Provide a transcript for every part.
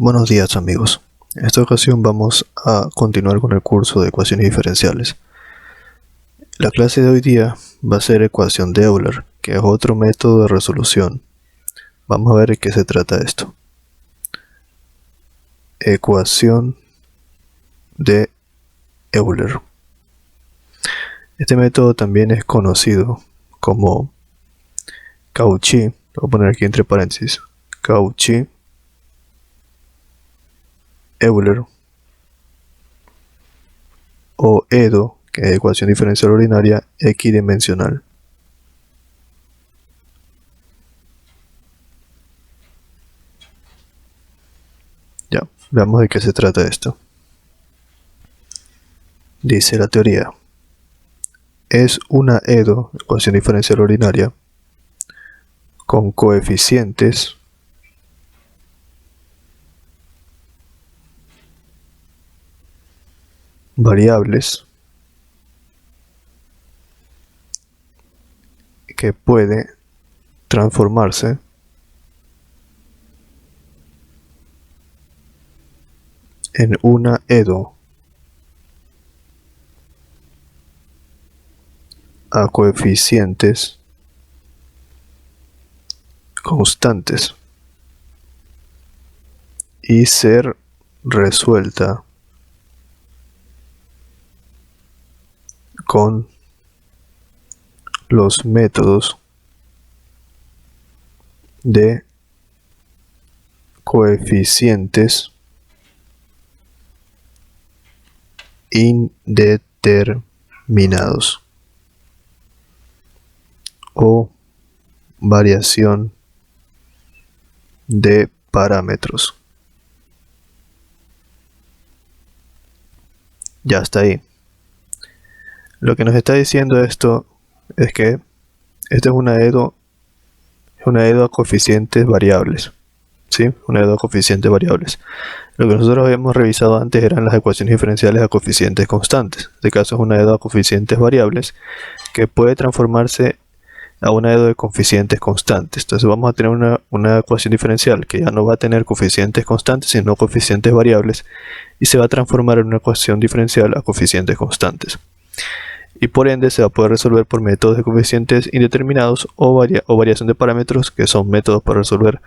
Buenos días amigos, en esta ocasión vamos a continuar con el curso de ecuaciones diferenciales. La clase de hoy día va a ser ecuación de Euler, que es otro método de resolución. Vamos a ver de qué se trata esto. Ecuación de Euler. Este método también es conocido como Cauchy, lo voy a poner aquí entre paréntesis, Cauchy-Euler o EDO, que es ecuación diferencial ordinaria equidimensional. Ya, veamos de qué se trata esto. Dice la teoría: es una EDO, ecuación diferencial ordinaria, con coeficientes variables que puede transformarse en una EDO a coeficientes constantes y ser resuelta con los métodos de coeficientes indeterminados o variación de parámetros. Ya está ahí. Lo que nos está diciendo esto es que esta es una EDO a coeficientes variables. ¿Sí? Una EDO a coeficientes variables. Lo que nosotros habíamos revisado antes eran las ecuaciones diferenciales a coeficientes constantes. En este caso es una EDO a coeficientes variables que puede transformarse a una EDO de coeficientes constantes. Entonces vamos a tener una ecuación diferencial que ya no va a tener coeficientes constantes, sino coeficientes variables, y se va a transformar en una ecuación diferencial a coeficientes constantes. Y por ende se va a poder resolver por métodos de coeficientes indeterminados o variación de parámetros, que son métodos para resolver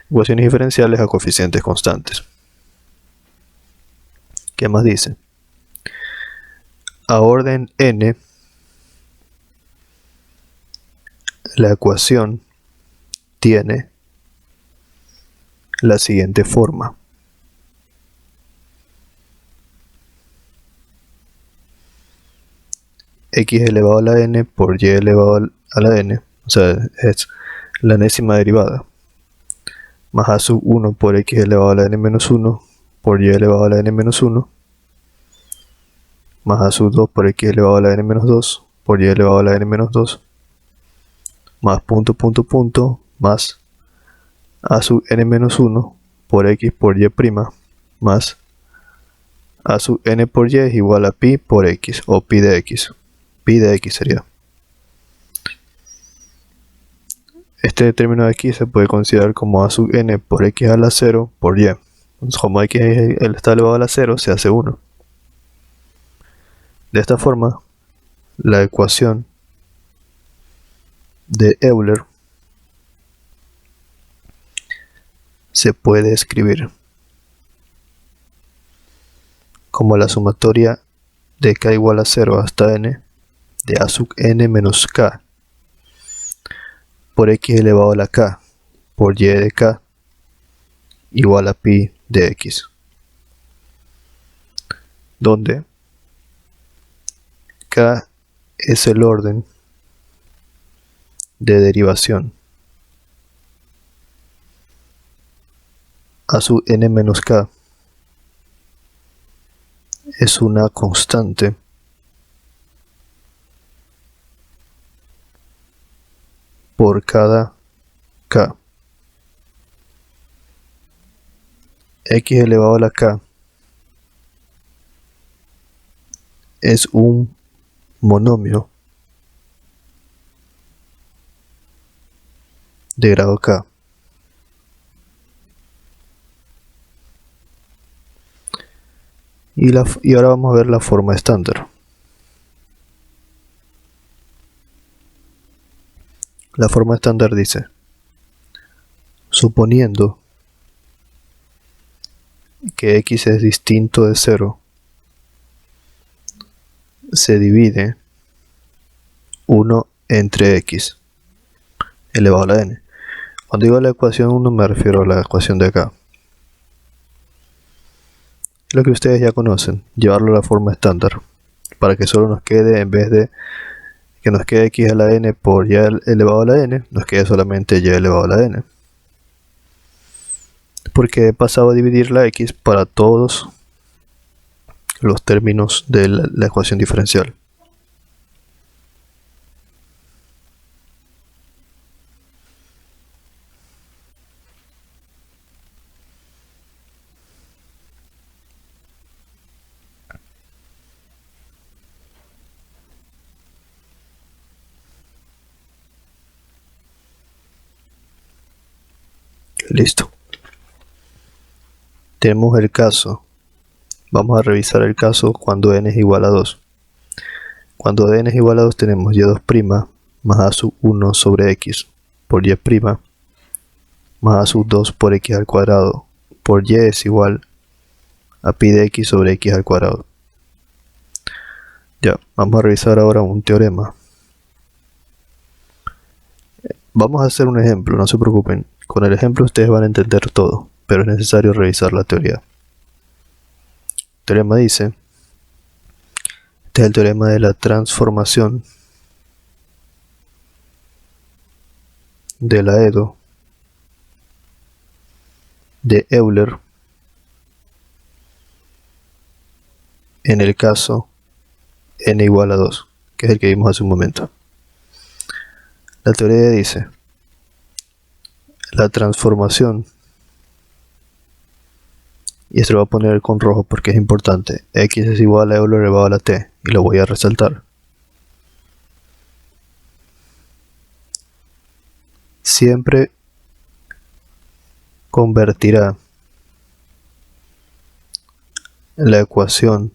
ecuaciones diferenciales a coeficientes constantes. ¿Qué más dice? A orden n, la ecuación tiene la siguiente forma. X elevado a la n por y elevado a la n, o sea, es la enésima derivada, más a sub 1 por x elevado a la n menos 1 por y elevado a la n menos 1, más a sub 2 por x elevado a la n menos 2 por y elevado a la n menos 2, más más a sub n menos 1 por x por y prima, más a sub n por y es igual a pi por x, o pi de x. Pi de x sería. Este término de aquí se puede considerar como a sub n por x a la 0 por y. Entonces, como x está elevado a la 0, se hace 1. De esta forma, la ecuación de Euler se puede escribir como la sumatoria de k igual a 0 hasta n de a sub n menos k por x elevado a la k por y de k igual a pi de x, donde k es el orden de derivación a sub n menos k es una constante por cada k. X elevado a la k es un monomio de grado k. Y ahora vamos a ver la forma estándar. La forma estándar dice: suponiendo que x es distinto de 0, se divide 1 entre x elevado a la n. Cuando digo la ecuación 1 me refiero a la ecuación de acá. Lo que ustedes ya conocen, llevarlo a la forma estándar, para que solo nos quede, en vez de que nos quede x a la n por y elevado a la n, nos quede solamente y elevado a la n. Porque he pasado a dividir la x para todos los términos de la ecuación diferencial. Listo. Tenemos el caso. Vamos a revisar el caso cuando n es igual a 2. Cuando n es igual a 2 tenemos y2' más a sub 1 sobre x por y' más a sub 2 por x al cuadrado por y es igual a pi de x sobre x al cuadrado. Ya, vamos a revisar ahora un teorema. Vamos a hacer un ejemplo, no se preocupen. Con el ejemplo ustedes van a entender todo, pero es necesario revisar la teoría. El teorema dice: este es el teorema de la transformación de la EDO de Euler en el caso n igual a 2, que es el que vimos hace un momento. La teoría dice: la transformación, y esto lo voy a poner con rojo porque es importante, x es igual a Euler elevado a la t, y lo voy a resaltar. Siempre convertirá la ecuación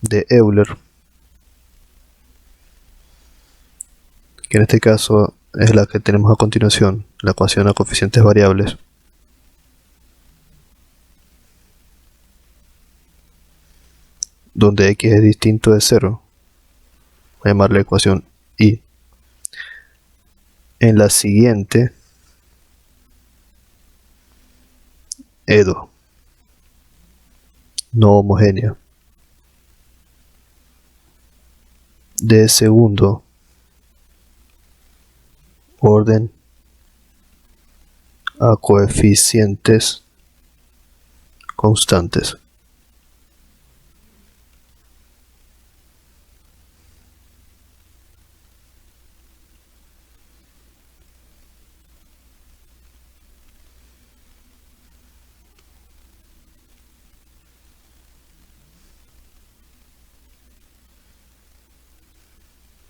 de Euler, que en este caso es la que tenemos a continuación, la ecuación a coeficientes variables, donde x es distinto de 0, voy a llamarle ecuación y, en la siguiente EDO no homogénea de segundo orden a coeficientes constantes.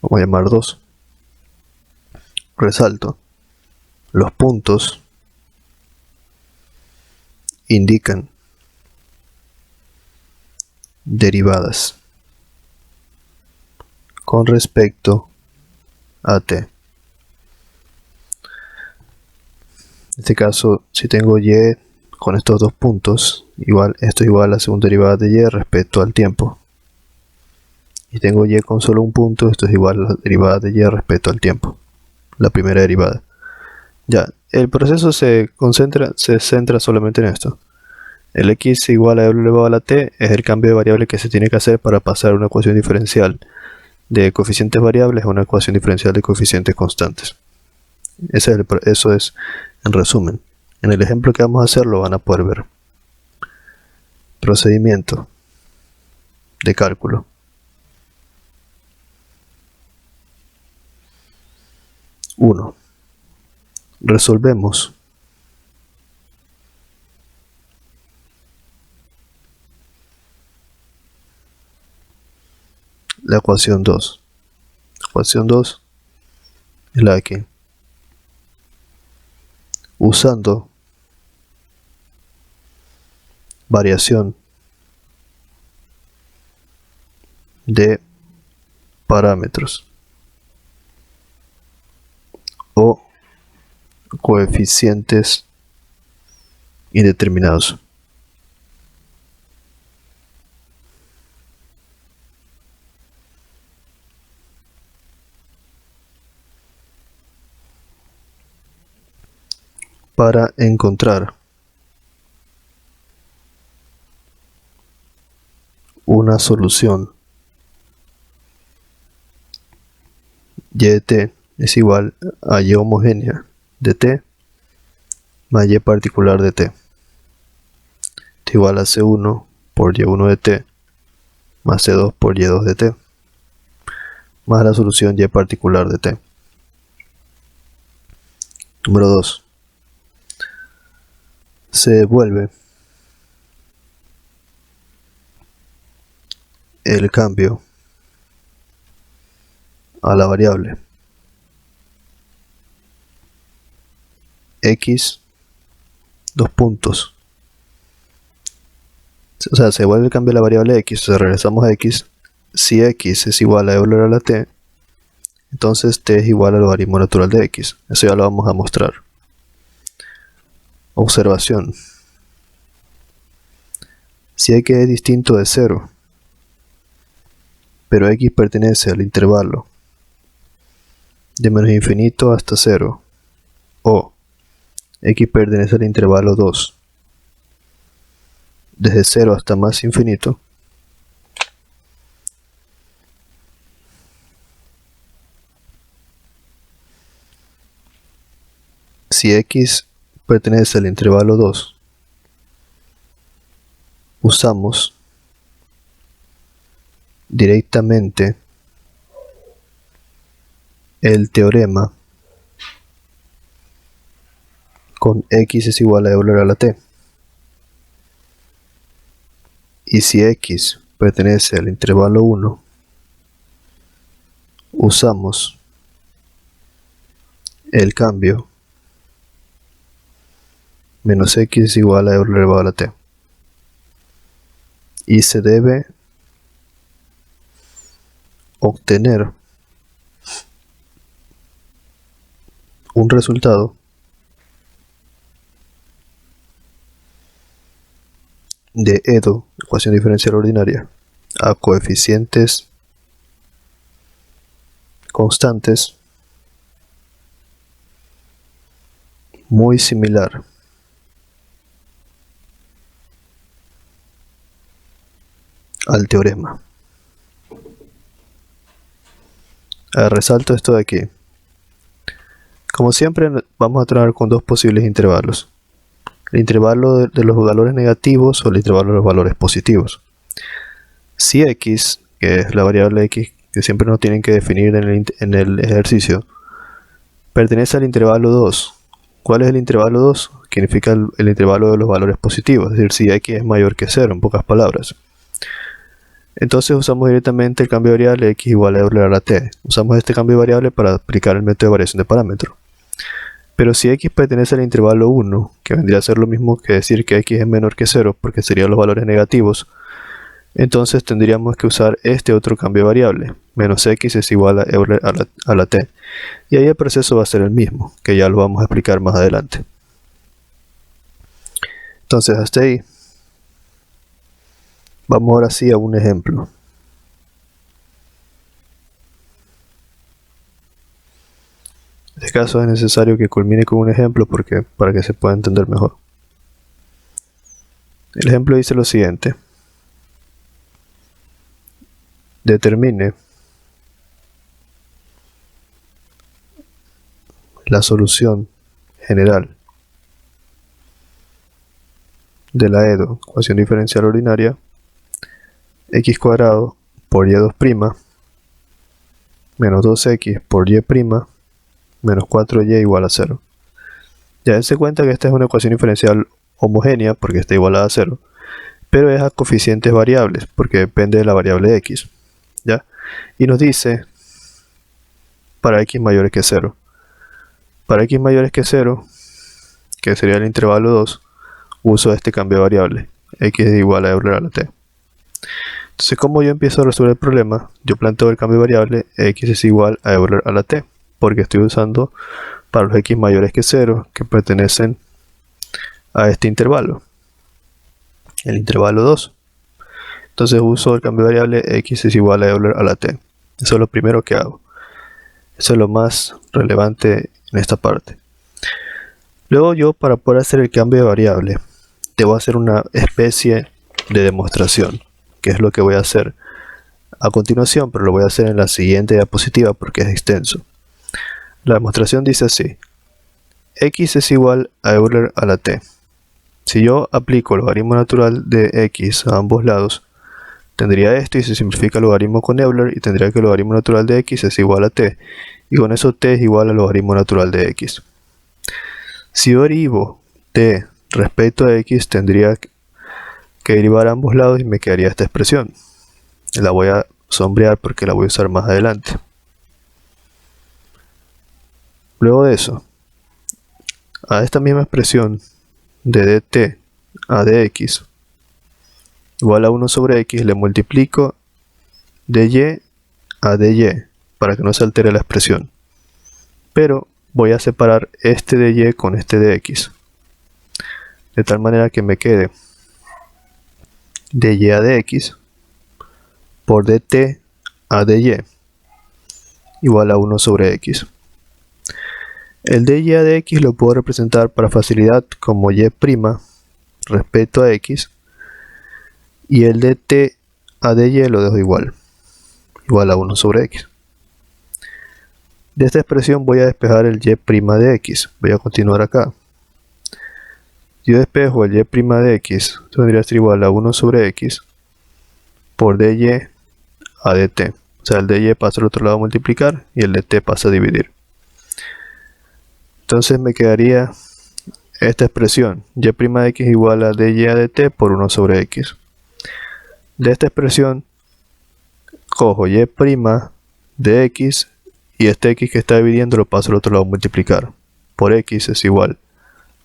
Vamos a llamar 2. Resalto: los puntos indican derivadas con respecto a t. En este caso, si tengo y con estos dos puntos, esto es igual a la segunda derivada de y respecto al tiempo. Y tengo y con solo un punto, esto es igual a la derivada de y respecto al tiempo, la primera derivada. Ya, el proceso se centra solamente en esto. El x igual a Euler elevado a la t es el cambio de variable que se tiene que hacer para pasar una ecuación diferencial de coeficientes variables a una ecuación diferencial de coeficientes constantes. Eso es en resumen. En el ejemplo que vamos a hacer lo van a poder ver. Procedimiento de cálculo. 1. Resolvemos la ecuación 2. La ecuación 2 es la de aquí. Usando variación de parámetros o coeficientes indeterminados. Para encontrar una solución y de t es igual a y homogénea de t más y particular de t. Esto es igual a c1 por y1 de t más c2 por y2 de t más la solución y particular de t. Número 2. Se devuelve el cambio a la variable x dos puntos. O sea, se devuelve el cambio a la variable x, o sea, regresamos a x. Si x es igual a e elevado a la t, entonces t es igual al logaritmo natural de x. Eso ya lo vamos a mostrar. Observación. Si x es distinto de 0, pero x pertenece al intervalo de menos infinito hasta 0, o x pertenece al intervalo 2, desde 0 hasta más infinito, si x pertenece al intervalo 2, usamos directamente el teorema con x es igual a e elevado a la t. Y si x pertenece al intervalo 1, usamos el cambio menos x es igual a e elevado a la t. Y se debe obtener un resultado de EDO, ecuación diferencial ordinaria, a coeficientes constantes muy similar al teorema. Resalto esto de aquí. Como siempre, vamos a trabajar con dos posibles intervalos: el intervalo de los valores negativos o el intervalo de los valores positivos. Si x, que es la variable x que siempre nos tienen que definir en el ejercicio, pertenece al intervalo 2. ¿Cuál es el intervalo 2? Que significa el intervalo de los valores positivos, es decir, si x es mayor que 0, en pocas palabras. Entonces usamos directamente el cambio de variable x igual a e elevado a la t. Usamos este cambio de variable para aplicar el método de variación de parámetro. Pero si x pertenece al intervalo 1, que vendría a ser lo mismo que decir que x es menor que 0, porque serían los valores negativos, entonces tendríamos que usar este otro cambio de variable, menos x es igual a e elevado a la t. Y ahí el proceso va a ser el mismo, que ya lo vamos a explicar más adelante. Entonces hasta ahí. Vamos ahora sí a un ejemplo. En este caso es necesario que culmine con un ejemplo para que se pueda entender mejor. El ejemplo dice lo siguiente: determine la solución general de la EDO, ecuación diferencial ordinaria, x cuadrado por y2' menos 2x por y' menos 4y igual a 0. Ya dense cuenta que esta es una ecuación diferencial homogénea porque está igualada a 0, pero es a coeficientes variables porque depende de la variable x. ¿Ya? Y nos dice para x mayores que 0. Para x mayores que 0, que sería el intervalo 2, uso este cambio de variable. x es igual a Euler a la t. Entonces, como yo empiezo a resolver el problema, yo planteo el cambio de variable x es igual a Euler a la t, porque estoy usando para los x mayores que 0 que pertenecen a este intervalo, el intervalo 2. Entonces uso el cambio de variable x es igual a Euler a la t. Eso es lo primero que hago. Eso es lo más relevante en esta parte. Luego yo, para poder hacer el cambio de variable, debo hacer una especie de demostración, que es lo que voy a hacer a continuación, pero lo voy a hacer en la siguiente diapositiva porque es extenso. La demostración dice así: x es igual a Euler a la t. Si yo aplico el logaritmo natural de x a ambos lados, tendría esto y se simplifica el logaritmo con Euler y tendría que el logaritmo natural de x es igual a t. Y con eso t es igual al logaritmo natural de x. Si yo derivo t respecto a x, tendría que derivar a ambos lados y me quedaría esta expresión. La voy a sombrear porque la voy a usar más adelante. Luego de eso, a esta misma expresión de dt a dx igual a 1 sobre x le multiplico dy a dy para que no se altere la expresión. Pero voy a separar este dy con este dx, de tal manera que me quede dy a dx por dt a dy igual a 1 sobre x. El dy a dx lo puedo representar para facilidad como y' respecto a x, y el dt a dy lo dejo igual a 1 sobre x. De esta expresión voy a despejar el y' de x. Voy a continuar acá. Yo despejo el y' de x, tendría que ser igual a 1 sobre x por dy a dt. O sea, el dy pasa al otro lado a multiplicar y el dt pasa a dividir. Entonces me quedaría esta expresión, y' de x igual a dy a dt por 1 sobre x. De esta expresión cojo y' de x y este x que está dividiendo lo paso al otro lado a multiplicar. Por x es igual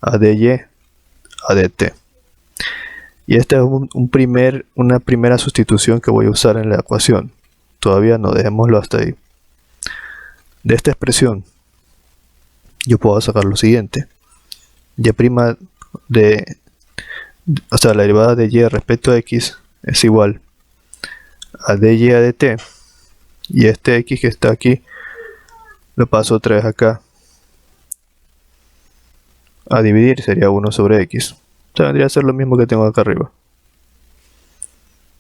a dy a dt. Y esta es una primera sustitución que voy a usar en la ecuación. Todavía no, dejémoslo hasta ahí. De esta expresión yo puedo sacar lo siguiente: y' o sea, la derivada de y respecto a x es igual a dy a dt, y este x que está aquí lo paso otra vez acá a dividir, sería 1 sobre x. O sea, vendría a ser lo mismo que tengo acá arriba.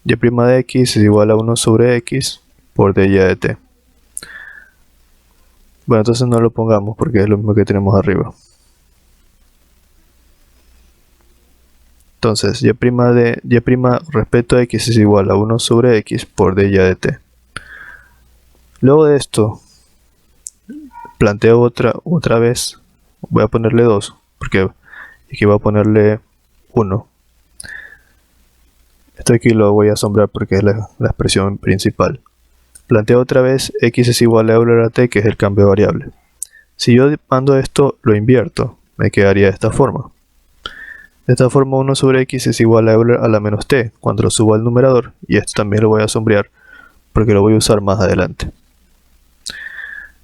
Y' de x es igual a 1 sobre x por dy a dt. Bueno, entonces no lo pongamos porque es lo mismo que tenemos arriba. Entonces, y' respecto a x es igual a 1 sobre x por dy a dt. Luego de esto, planteo otra vez, voy a ponerle 2, porque aquí voy a ponerle 1. Esto aquí lo voy a sombrar porque es la expresión principal. Planteo otra vez x es igual a Euler a t, que es el cambio de variable. Si yo mando esto, lo invierto, me quedaría de esta forma. De esta forma 1 sobre x es igual a Euler a la menos t, cuando lo subo al numerador, y esto también lo voy a sombrear porque lo voy a usar más adelante.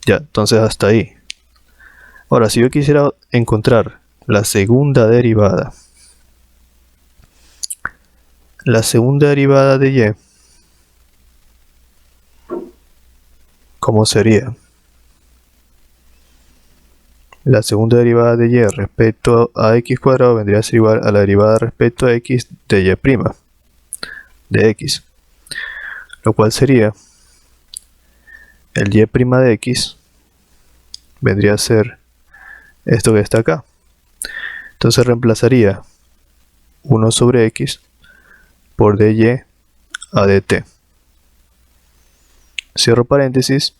Ya, entonces hasta ahí. Ahora, si yo quisiera encontrar la segunda derivada de y, ¿cómo sería? La segunda derivada de y respecto a x cuadrado vendría a ser igual a la derivada respecto a x de y' de x, lo cual sería el y' de x vendría a ser esto que está acá. Entonces reemplazaría 1 sobre x por dy a dt. Cierro paréntesis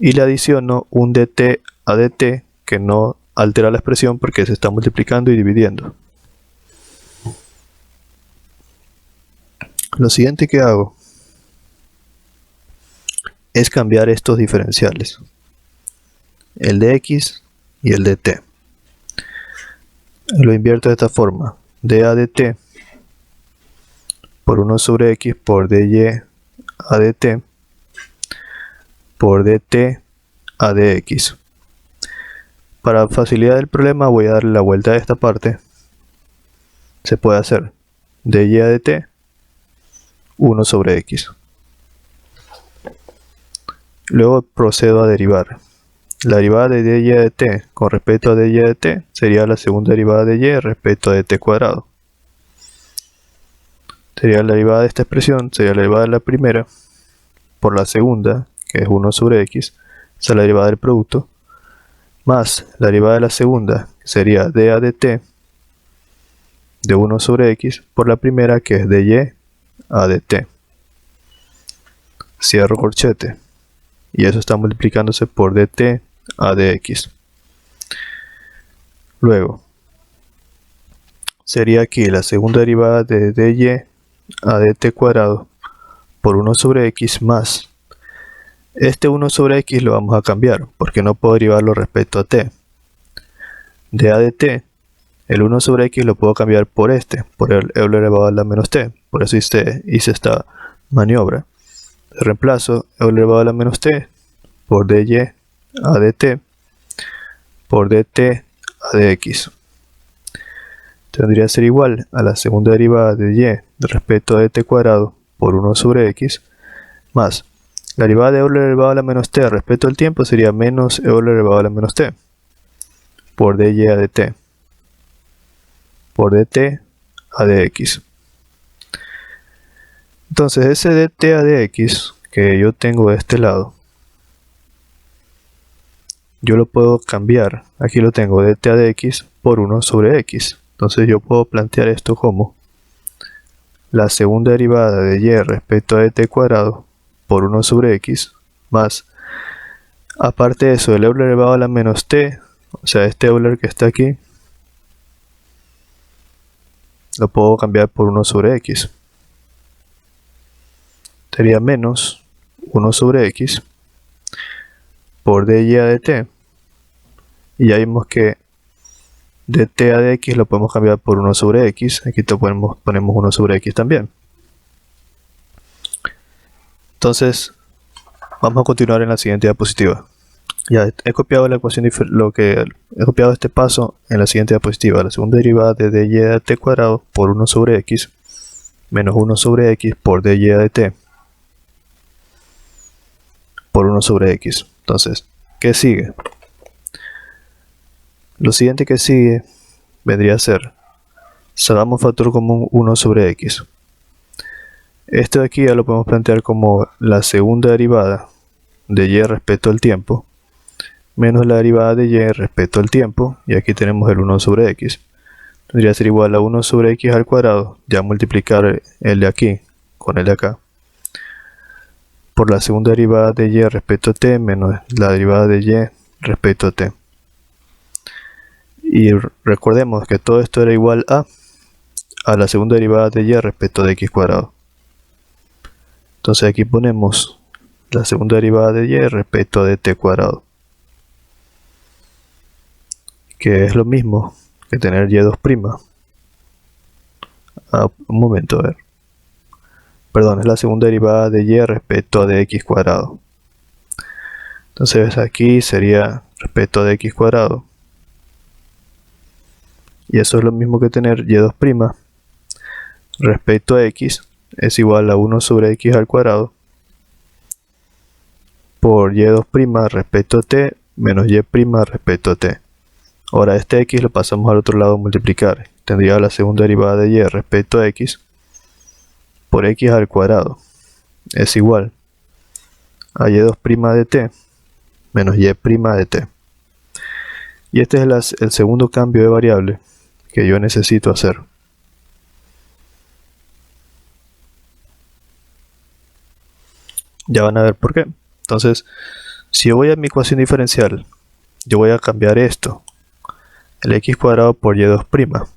y le adiciono un dt a dt que no altera la expresión porque se está multiplicando y dividiendo. Lo siguiente que hago es cambiar estos diferenciales, el de x y el de t. Lo invierto de esta forma: d a dt por 1 sobre x por dy a dt por dt a dx. Para facilitar el problema voy a darle la vuelta a esta parte. Se puede hacer dy a dt 1 sobre x. Luego procedo a derivar. La derivada de dy a dt con respecto a dy a dt sería la segunda derivada de y respecto a dt cuadrado. Sería la derivada de esta expresión, sería la derivada de la primera por la segunda, que es 1 sobre x, esa es la derivada del producto, más la derivada de la segunda, que sería d a dt de 1 sobre x, por la primera, que es dy a dt. Cierro corchete. Y eso está multiplicándose por dt a dx. Luego, sería aquí la segunda derivada de dy a dt cuadrado por 1 sobre x más este 1 sobre x lo vamos a cambiar porque no puedo derivarlo respecto a t. De a dt, el 1 sobre x lo puedo cambiar por por el Euler elevado a la menos t. Por eso hice esta maniobra. Reemplazo Euler elevado a la menos t por dy a dt por dt a dx. Tendría que ser igual a la segunda derivada de y respecto a dt cuadrado por 1 sobre x más la derivada de Euler elevado a la menos t respecto al tiempo sería menos Euler elevado a la menos t por dy a dt por dt a dx. Entonces ese dt a dx que yo tengo de este lado, yo lo puedo cambiar. Aquí lo tengo dt a dx por 1 sobre x. Entonces yo puedo plantear esto como la segunda derivada de y respecto a dt cuadrado por 1 sobre x más, aparte de eso, el Euler elevado a la menos t, o sea, este Euler que está aquí, lo puedo cambiar por 1 sobre x. Sería menos 1 sobre x por dy a dt. Y ya vimos que dt a dx lo podemos cambiar por 1 sobre x. Aquí ponemos 1 sobre x también. Entonces, vamos a continuar en la siguiente diapositiva. Ya he copiado la ecuación, he copiado este paso en la siguiente diapositiva. La segunda derivada de dy a dt cuadrado por 1 sobre x menos 1 sobre x por dy a dt por 1 sobre x. Entonces, ¿qué sigue? Lo siguiente que sigue vendría a ser, sacamos factor común 1 sobre x. Esto de aquí ya lo podemos plantear como la segunda derivada de y respecto al tiempo menos la derivada de y respecto al tiempo, y aquí tenemos el 1 sobre x. Tendría que ser igual a 1 sobre x al cuadrado, ya multiplicar el de aquí con el de acá, por la segunda derivada de y respecto a t menos la derivada de y respecto a t. Y recordemos que todo esto era igual a la segunda derivada de y respecto de x cuadrado. Entonces aquí ponemos la segunda derivada de y respecto de t cuadrado, que es lo mismo que tener y2'. Un momento, a ver. Perdón, es la segunda derivada de y respecto a dx cuadrado. Entonces aquí sería respecto a dx cuadrado. Y eso es lo mismo que tener y2' respecto a x es igual a 1 sobre x al cuadrado por y2' respecto a t menos y' respecto a t. Ahora este x lo pasamos al otro lado a multiplicar. Tendría la segunda derivada de y respecto a x por x al cuadrado es igual a y2' de t menos y' de t. Y este es el segundo cambio de variable que yo necesito hacer. Ya van a ver por qué. Entonces, si yo voy a mi ecuación diferencial, yo voy a cambiar esto, el x cuadrado por y2'.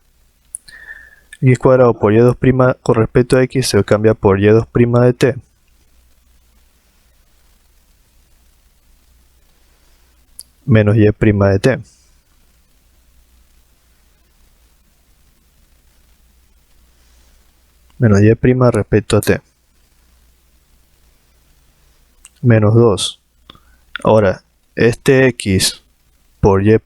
X cuadrado por y2' con respecto a x se cambia por y2' de t menos y' de t. menos y' respecto a t. Menos 2. Ahora, este x por y',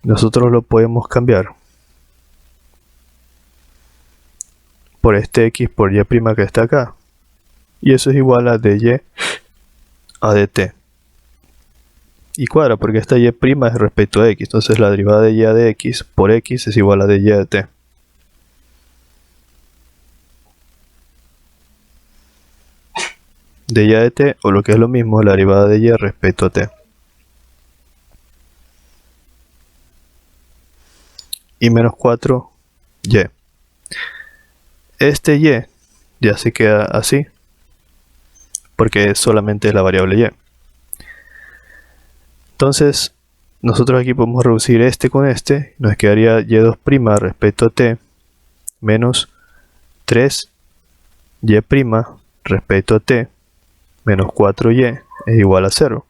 nosotros lo podemos cambiar por este x por y' que está acá. Y eso es igual a dy a dt. Y cuadra, porque esta y' es respecto a x. Entonces la derivada de y a de x por x es igual a dy a dt. Dy a dt, o lo que es lo mismo, la derivada de y respecto a t. Y menos 4y. Este y ya se queda así, porque solamente es la variable y. Entonces, nosotros aquí podemos reducir este con este, nos quedaría y2' respecto a t menos 3y' respecto a t menos 4y es igual a 0.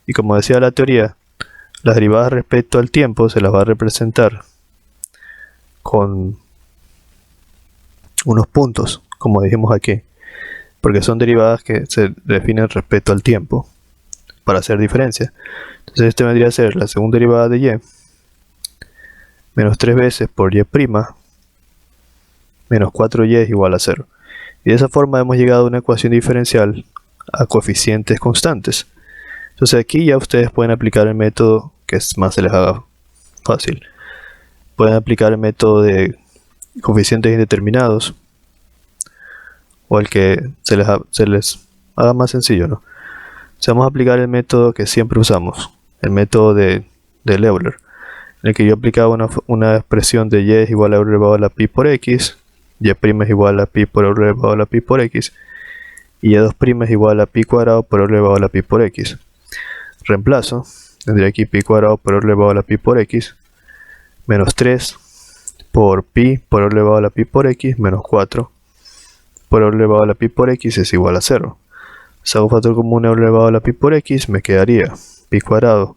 Y como decía la teoría, las derivadas respecto al tiempo se las va a representar con unos puntos, como dijimos aquí, porque son derivadas que se definen respecto al tiempo para hacer diferencia. Entonces este vendría a ser la segunda derivada de y menos 3 veces por y' menos 4y es igual a 0. Y de esa forma hemos llegado a una ecuación diferencial a coeficientes constantes. Entonces aquí ya ustedes pueden aplicar el método que más se les haga fácil. Pueden aplicar el método de coeficientes indeterminados o el que se les haga más sencillo, ¿no? Vamos a aplicar el método que siempre usamos, el método de Euler, en el que yo aplicaba una expresión de y es igual a Euler elevado a la pi por x, y' es igual a pi por Euler elevado a la pi por x, y y2' es igual a pi cuadrado por Euler elevado a la pi por x. Reemplazo, tendría aquí pi cuadrado por Euler elevado a la pi por x, menos 3 por pi por Euler elevado a la pi por x, menos 4 por Euler elevado a la pi por x es igual a 0. Si hago factor común Euler elevado a la pi por x, me quedaría pi cuadrado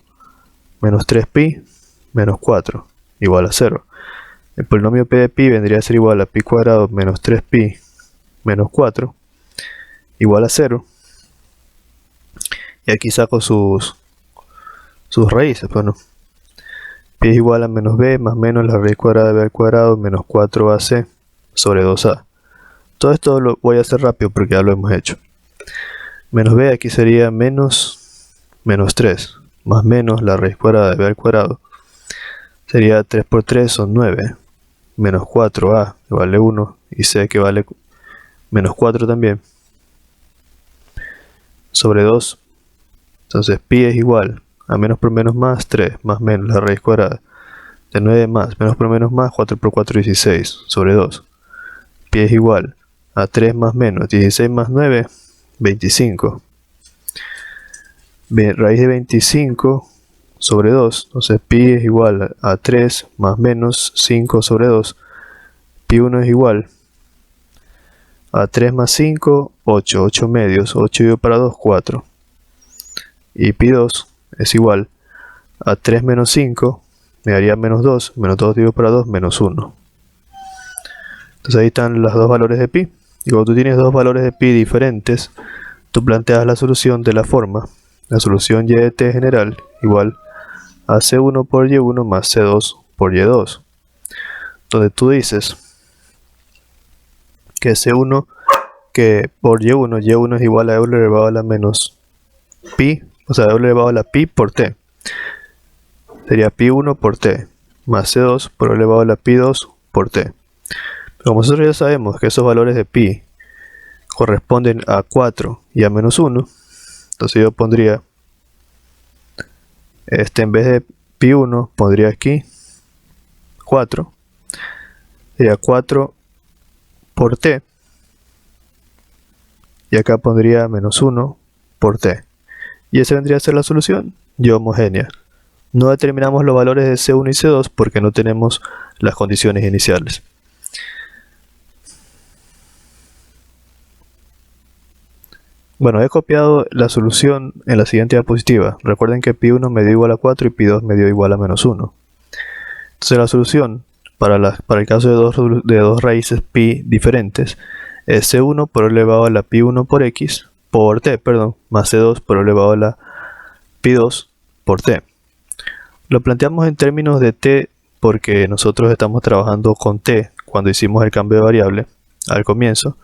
menos 3pi menos 4 igual a 0. El polinomio p de pi vendría a ser igual a pi cuadrado menos 3pi menos 4 igual a 0. Y aquí saco sus raíces. Bueno, pi es igual a menos b más menos la raíz cuadrada de b al cuadrado menos 4ac sobre 2a. Todo esto lo voy a hacer rápido porque ya lo hemos hecho. Menos b aquí sería menos 3 más menos la raíz cuadrada de b al cuadrado. Sería 3 por 3 son 9. Menos 4a que vale 1 y c que vale menos 4 también. Sobre 2. Entonces pi es igual a menos por menos más 3 más menos la raíz cuadrada de 9 más menos por menos más 4 por 4 16 sobre 2. Pi es igual a 3 más menos 16 más 9 25. Bien, raíz de 25 sobre 2, entonces pi es igual a 3 más menos 5 sobre 2. Pi 1 es igual a 3 más 5, 8, 8 medios, 8 dividido para 2, 4. Y pi 2 es igual a 3 menos 5, me daría menos 2 dividido para 2, menos 1. Entonces ahí están los dos valores de pi. Y cuando tú tienes dos valores de pi diferentes, tú planteas la solución de la forma, la solución y de t general igual a c1 por y1 más c2 por y2, donde tú dices que c1 que por y1 es igual a Euler elevado a la menos pi, o sea, Euler elevado a la pi por t, sería pi 1 por t más c2 por Euler elevado a la pi 2 por t. Como nosotros ya sabemos que esos valores de pi corresponden a 4 y a menos 1, entonces yo pondría, en vez de pi 1, pondría aquí 4, sería 4 por t, y acá pondría menos 1 por t. Y esa vendría a ser la solución, y homogénea. No determinamos los valores de C1 y C2 porque no tenemos las condiciones iniciales. Bueno, he copiado la solución en la siguiente diapositiva. Recuerden que pi1 me dio igual a 4 y pi2 me dio igual a menos 1. Entonces la solución para el caso de dos raíces pi diferentes, es c1 por elevado a la pi1 por x, por t, perdón, más c2 por elevado a la pi2 por t. Lo planteamos en términos de t porque nosotros estamos trabajando con t cuando hicimos el cambio de variable al comienzo.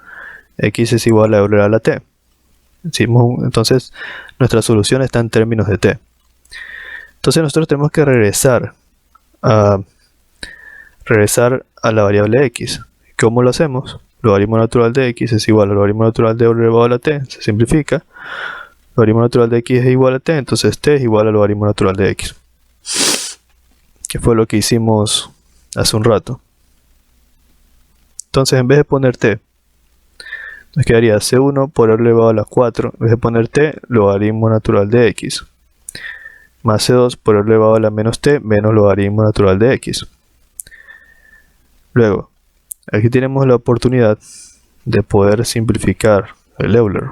X es igual a Euler a la t. Entonces nuestra solución está en términos de t. Entonces nosotros tenemos que regresar a la variable x. ¿Cómo lo hacemos? Logaritmo natural de x es igual al logaritmo natural de Euler elevado a la t. Se simplifica. Logaritmo natural de x es igual a t, entonces t es igual al logaritmo natural de x. Que fue lo que hicimos hace un rato. Entonces en vez de poner t, nos quedaría c1 por Euler elevado a la 4, en vez de poner t, logaritmo natural de x, más c2 por Euler elevado a la menos t, menos logaritmo natural de x. Luego, aquí tenemos la oportunidad de poder simplificar el Euler.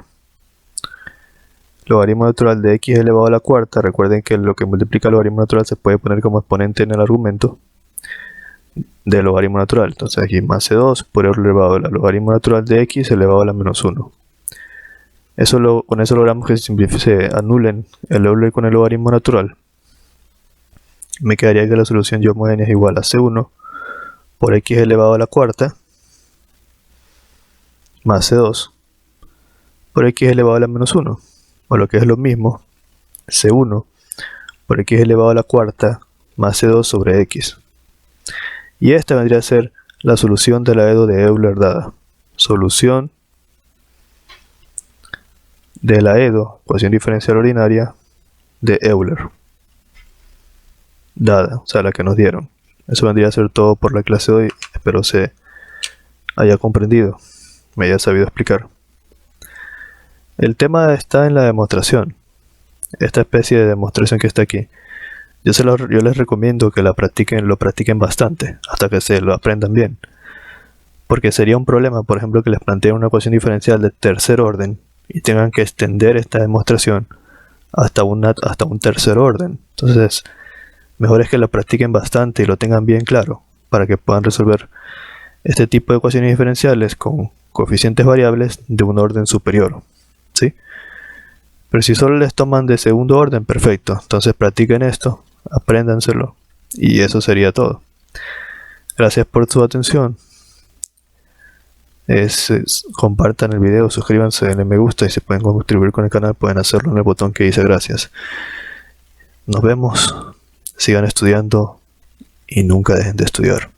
Logaritmo natural de x elevado a la cuarta, recuerden que lo que multiplica el logaritmo natural se puede poner como exponente en el argumento del logaritmo natural. Entonces aquí más c2 por Euler elevado a la logaritmo natural de x elevado a la menos 1. Con eso logramos que se anulen el Euler con el logaritmo natural. Me quedaría que la solución y homogénea es igual a c1 por x elevado a la cuarta más c2 por x elevado a la menos 1. O lo que es lo mismo, c1 por x elevado a la cuarta más c2 sobre x. Y esta vendría a ser la solución de la EDO de Euler dada. Solución de la EDO, ecuación diferencial ordinaria, de Euler dada, o sea, la que nos dieron. Eso vendría a ser todo por la clase de hoy. Espero se haya comprendido, me haya sabido explicar. El tema está en la demostración. Esta especie de demostración que está aquí. Yo les recomiendo que lo practiquen bastante, hasta que se lo aprendan bien. Porque sería un problema, por ejemplo, que les planteen una ecuación diferencial de tercer orden y tengan que extender esta demostración hasta un tercer orden. Entonces, mejor es que lo practiquen bastante y lo tengan bien claro, para que puedan resolver este tipo de ecuaciones diferenciales con coeficientes variables de un orden superior. ¿Sí? Pero si solo les toman de segundo orden, perfecto. Entonces practiquen esto, apréndanselo y eso sería todo. Gracias por su atención. Compartan el video, suscríbanse, denle me gusta y si pueden contribuir con el canal pueden hacerlo en el botón que dice gracias. Nos vemos, sigan estudiando y nunca dejen de estudiar.